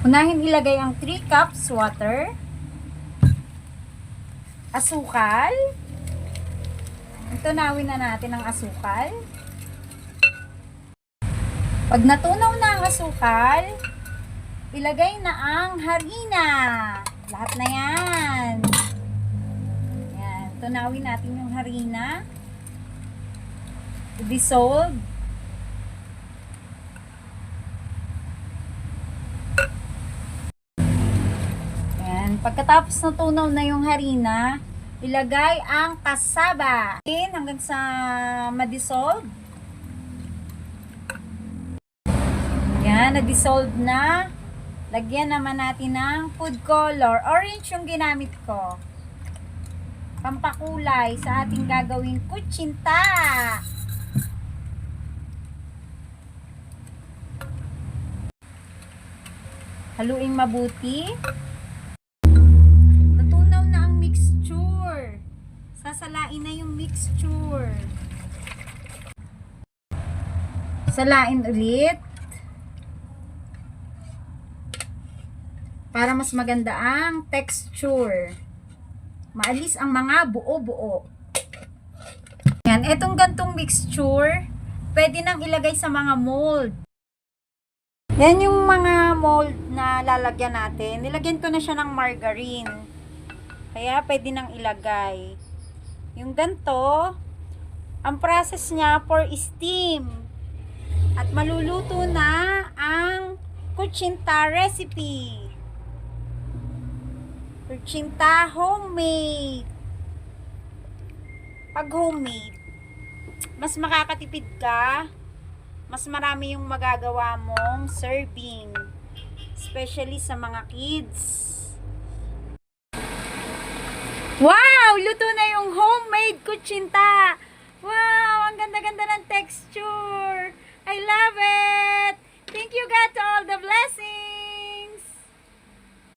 Unahin ilagay ang 3 cups water, asukal. Tunawin na natin ang asukal. Pag natunaw na ang asukal, ilagay na ang harina. Lahat na yan. Yan. Tunawin natin yung harina. Dissolve. Yan. Pagkatapos natunaw na yung harina, ilagay ang kasaba. Hanggang sa ma-dissolve. Yan, na-dissolve na. Lagyan naman natin ng food color. Orange yung ginamit ko. Pampakulay sa ating gagawing kutsinta. Haluin mabuti. Natunaw na ang mixture. Sasalain na yung mixture. Salain ulit. Para mas maganda ang texture. Maalis ang mga buo-buo. Yan, etong gantong mixture, pwede nang ilagay sa mga mold. Yan yung mga mold na lalagyan natin. Nilagyan ko na siya ng margarine. Kaya pwede nang ilagay. Yung ganto, ang process niya for steam. At maluluto na ang kutsinta recipe. Kutsinta homemade. Pag homemade, mas makakatipid ka, mas marami yung magagawa mong serving, especially sa mga kids. Wow! Luto na yung homemade kutsinta. Wow! Ang ganda-ganda ng texture. I love it! Thank you God to all the